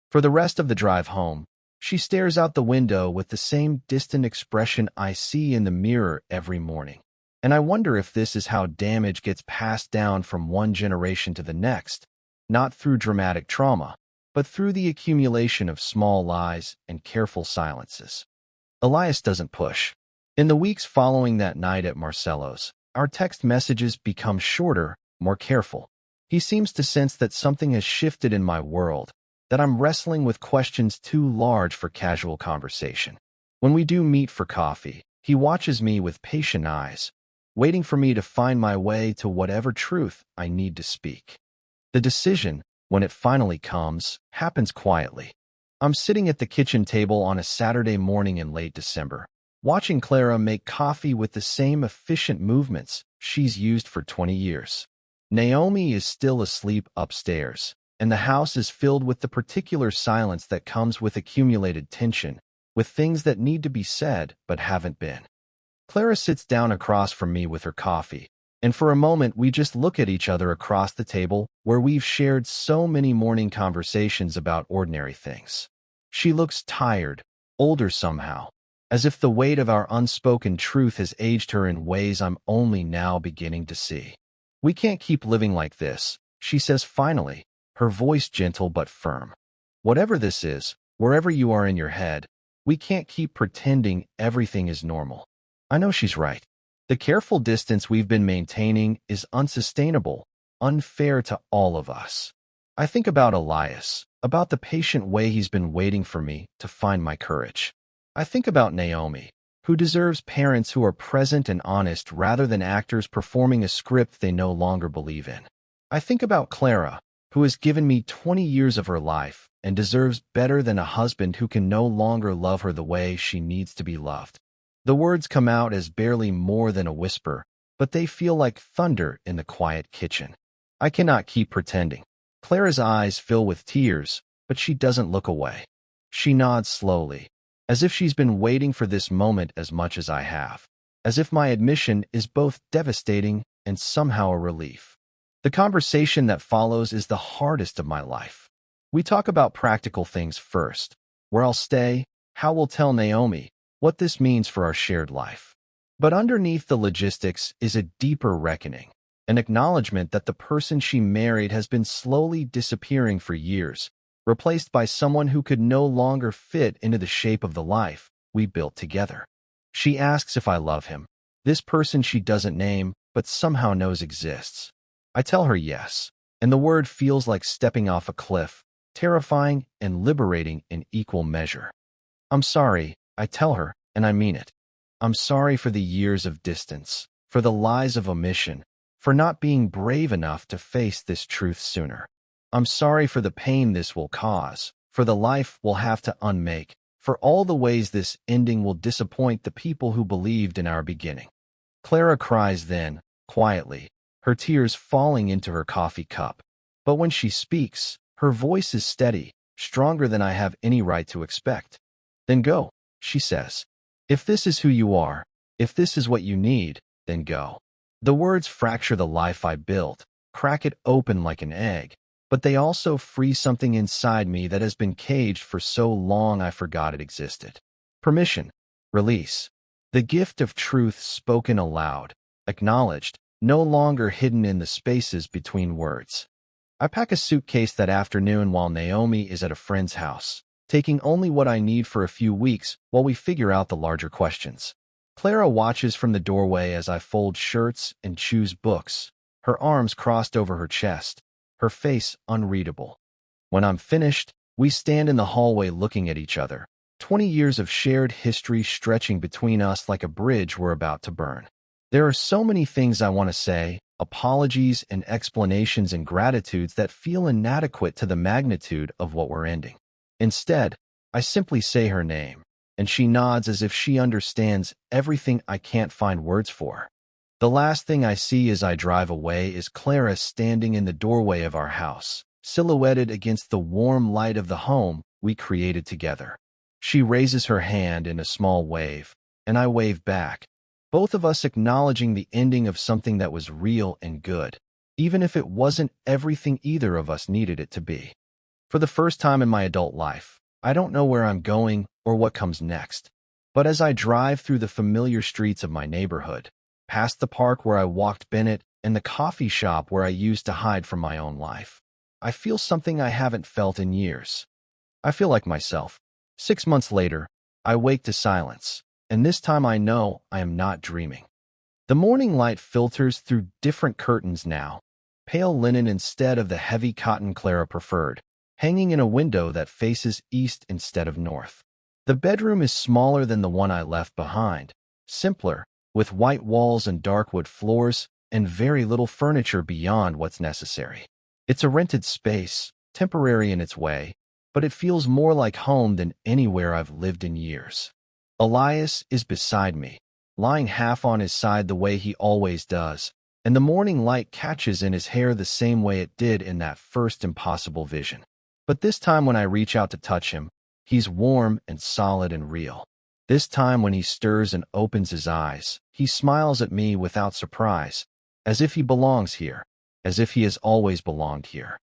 For the rest of the drive home, she stares out the window with the same distant expression I see in the mirror every morning. And I wonder if this is how damage gets passed down from one generation to the next, not through dramatic trauma, but through the accumulation of small lies and careful silences. Elias doesn't push. In the weeks following that night at Marcelo's, our text messages become shorter, more careful. He seems to sense that something has shifted in my world, that I'm wrestling with questions too large for casual conversation. When we do meet for coffee, he watches me with patient eyes, waiting for me to find my way to whatever truth I need to speak. The decision, when it finally comes, happens quietly. I'm sitting at the kitchen table on a Saturday morning in late December, watching Clara make coffee with the same efficient movements she's used for 20 years. Naomi is still asleep upstairs, and the house is filled with the particular silence that comes with accumulated tension, with things that need to be said but haven't been. Clara sits down across from me with her coffee, and for a moment we just look at each other across the table where we've shared so many morning conversations about ordinary things. She looks tired, older somehow, as if the weight of our unspoken truth has aged her in ways I'm only now beginning to see. "We can't keep living like this," she says finally, her voice gentle but firm. "Whatever this is, wherever you are in your head, we can't keep pretending everything is normal." I know she's right. The careful distance we've been maintaining is unsustainable, unfair to all of us. I think about Elias, about the patient way he's been waiting for me to find my courage. I think about Naomi, who deserves parents who are present and honest rather than actors performing a script they no longer believe in. I think about Clara, who has given me 20 years of her life and deserves better than a husband who can no longer love her the way she needs to be loved. The words come out as barely more than a whisper, but they feel like thunder in the quiet kitchen. I cannot keep pretending. Clara's eyes fill with tears, but she doesn't look away. She nods slowly, as if she's been waiting for this moment as much as I have, as if my admission is both devastating and somehow a relief. The conversation that follows is the hardest of my life. We talk about practical things first: where I'll stay, how we'll tell Naomi, what this means for our shared life. But underneath the logistics is a deeper reckoning, an acknowledgement that the person she married has been slowly disappearing for years, replaced by someone who could no longer fit into the shape of the life we built together. She asks if I love him, this person she doesn't name but somehow knows exists. I tell her yes, and the word feels like stepping off a cliff, terrifying and liberating in equal measure. "I'm sorry," I tell her, and I mean it. I'm sorry for the years of distance, for the lies of omission, for not being brave enough to face this truth sooner. I'm sorry for the pain this will cause, for the life we'll have to unmake, for all the ways this ending will disappoint the people who believed in our beginning. Clara cries then, quietly, her tears falling into her coffee cup. But when she speaks, her voice is steady, stronger than I have any right to expect. "Then go," she says. "If this is who you are, if this is what you need, then go." The words fracture the life I built, crack it open like an egg, but they also free something inside me that has been caged for so long I forgot it existed. Permission, release, the gift of truth spoken aloud, acknowledged, no longer hidden in the spaces between words. I pack a suitcase that afternoon while Naomi is at a friend's house, taking only what I need for a few weeks while we figure out the larger questions. Clara watches from the doorway as I fold shirts and choose books, her arms crossed over her chest, her face unreadable. When I'm finished, we stand in the hallway looking at each other, 20 years of shared history stretching between us like a bridge we're about to burn. There are so many things I want to say, apologies and explanations and gratitudes that feel inadequate to the magnitude of what we're ending. Instead, I simply say her name, and she nods as if she understands everything I can't find words for. The last thing I see as I drive away is Clara standing in the doorway of our house, silhouetted against the warm light of the home we created together. She raises her hand in a small wave, and I wave back, both of us acknowledging the ending of something that was real and good, even if it wasn't everything either of us needed it to be. For the first time in my adult life, I don't know where I'm going or what comes next. But as I drive through the familiar streets of my neighborhood, past the park where I walked Bennett and the coffee shop where I used to hide from my own life, I feel something I haven't felt in years. I feel like myself. 6 months later, I wake to silence, and this time I know I am not dreaming. The morning light filters through different curtains now, pale linen instead of the heavy cotton Clara preferred, hanging in a window that faces east instead of north. The bedroom is smaller than the one I left behind, simpler, with white walls and dark wood floors, and very little furniture beyond what's necessary. It's a rented space, temporary in its way, but it feels more like home than anywhere I've lived in years. Elias is beside me, lying half on his side the way he always does, and the morning light catches in his hair the same way it did in that first impossible vision. But this time when I reach out to touch him, he's warm and solid and real. This time when he stirs and opens his eyes, he smiles at me without surprise, as if he belongs here, as if he has always belonged here.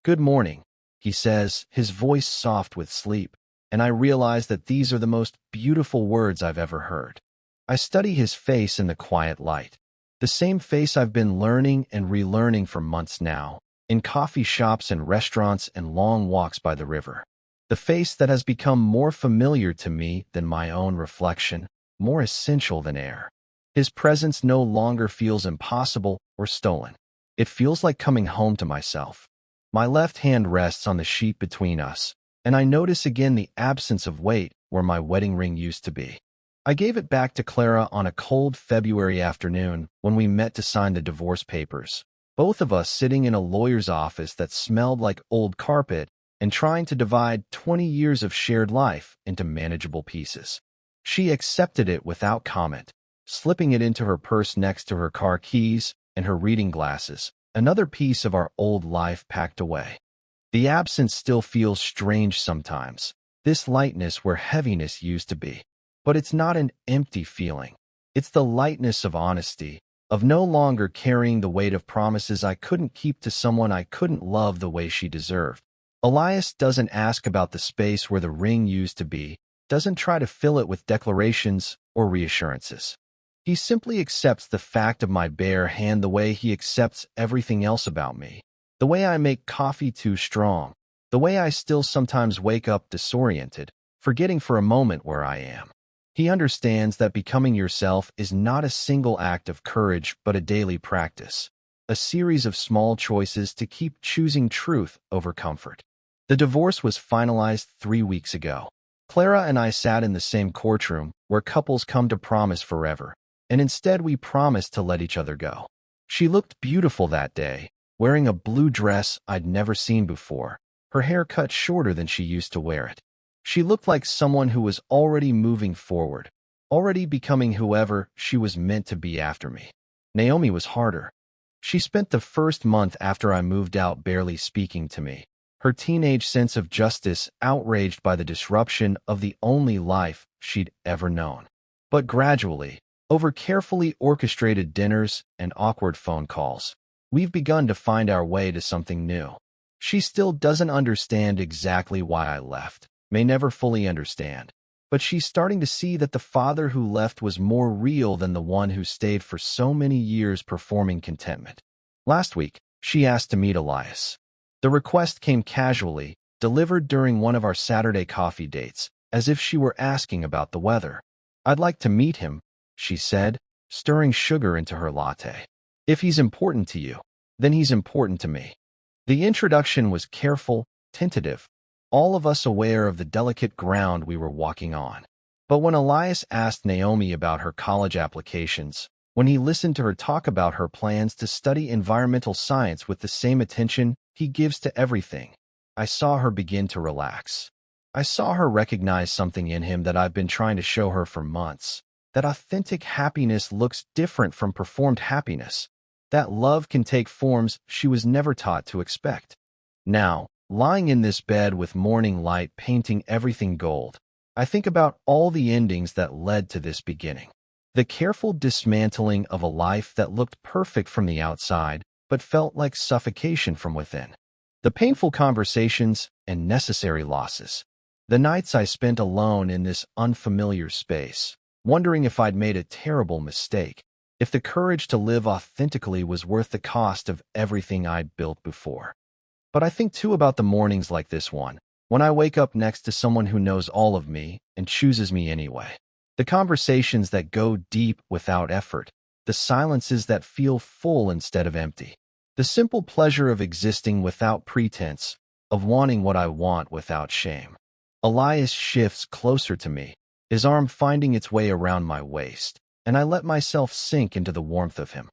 "Good morning," he says, his voice soft with sleep, and I realize that these are the most beautiful words I've ever heard. I study his face in the quiet light, the same face I've been learning and relearning for months now, in coffee shops and restaurants and long walks by the river. The face that has become more familiar to me than my own reflection, more essential than air. His presence no longer feels impossible or stolen. It feels like coming home to myself. My left hand rests on the sheet between us, and I notice again the absence of weight where my wedding ring used to be. I gave it back to Clara on a cold February afternoon when we met to sign the divorce papers, both of us sitting in a lawyer's office that smelled like old carpet and trying to divide 20 years of shared life into manageable pieces. She accepted it without comment, slipping it into her purse next to her car keys and her reading glasses, another piece of our old life packed away. The absence still feels strange sometimes, this lightness where heaviness used to be. But it's not an empty feeling. It's the lightness of honesty, of no longer carrying the weight of promises I couldn't keep to someone I couldn't love the way she deserved. Elias doesn't ask about the space where the ring used to be, doesn't try to fill it with declarations or reassurances. He simply accepts the fact of my bare hand the way he accepts everything else about me. The way I make coffee too strong, the way I still sometimes wake up disoriented, forgetting for a moment where I am. He understands that becoming yourself is not a single act of courage but a daily practice, a series of small choices to keep choosing truth over comfort. The divorce was finalized 3 weeks ago. Clara and I sat in the same courtroom where couples come to promise forever, and instead we promised to let each other go. She looked beautiful that day, wearing a blue dress I'd never seen before, her hair cut shorter than she used to wear it. She looked like someone who was already moving forward, already becoming whoever she was meant to be after me. Naomi was harder. She spent the first month after I moved out barely speaking to me, her teenage sense of justice outraged by the disruption of the only life she'd ever known. But gradually, over carefully orchestrated dinners and awkward phone calls, we've begun to find our way to something new. She still doesn't understand exactly why I left, may never fully understand, but she's starting to see that the father who left was more real than the one who stayed for so many years performing contentment. Last week, she asked to meet Elias. The request came casually, delivered during one of our Saturday coffee dates, as if she were asking about the weather. "I'd like to meet him," she said, stirring sugar into her latte. "If he's important to you, then he's important to me." The introduction was careful, tentative, all of us aware of the delicate ground we were walking on. But when Elias asked Naomi about her college applications, when he listened to her talk about her plans to study environmental science with the same attention he gives to everything, I saw her begin to relax. I saw her recognize something in him that I've been trying to show her for months, that authentic happiness looks different from performed happiness, that love can take forms she was never taught to expect. Now, lying in this bed with morning light painting everything gold, I think about all the endings that led to this beginning. The careful dismantling of a life that looked perfect from the outside, but felt like suffocation from within. The painful conversations and necessary losses. The nights I spent alone in this unfamiliar space, wondering if I'd made a terrible mistake, if the courage to live authentically was worth the cost of everything I'd built before. But I think too about the mornings like this one, when I wake up next to someone who knows all of me and chooses me anyway. The conversations that go deep without effort, the silences that feel full instead of empty. The simple pleasure of existing without pretense, of wanting what I want without shame. Elias shifts closer to me, his arm finding its way around my waist, and I let myself sink into the warmth of him.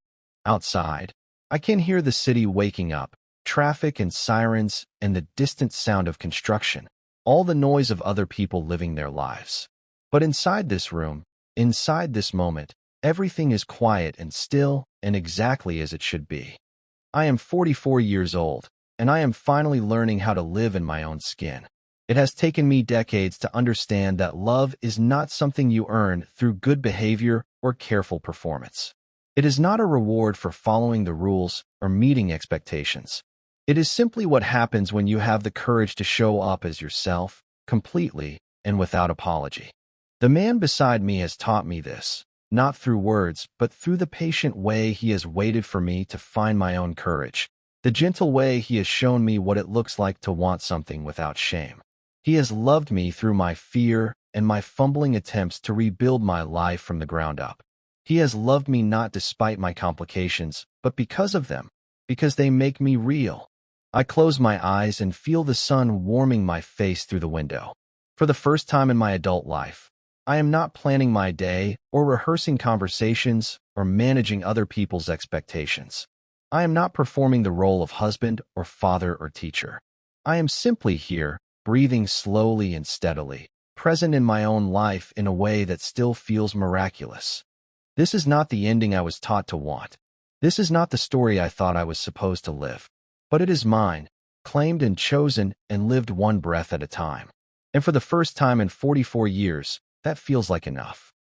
Outside, I can hear the city waking up, traffic and sirens and the distant sound of construction, all the noise of other people living their lives. But inside this room, inside this moment, everything is quiet and still and exactly as it should be. I am 44 years old, and I am finally learning how to live in my own skin. It has taken me decades to understand that love is not something you earn through good behavior or careful performance. It is not a reward for following the rules or meeting expectations. It is simply what happens when you have the courage to show up as yourself, completely, and without apology. The man beside me has taught me this, not through words, but through the patient way he has waited for me to find my own courage, the gentle way he has shown me what it looks like to want something without shame. He has loved me through my fear and my fumbling attempts to rebuild my life from the ground up. He has loved me not despite my complications, but because of them, because they make me real. I close my eyes and feel the sun warming my face through the window. For the first time in my adult life, I am not planning my day or rehearsing conversations or managing other people's expectations. I am not performing the role of husband or father or teacher. I am simply here, breathing slowly and steadily, present in my own life in a way that still feels miraculous. This is not the ending I was taught to want. This is not the story I thought I was supposed to live. But it is mine, claimed and chosen and lived one breath at a time. And for the first time in 44 years, that feels like enough.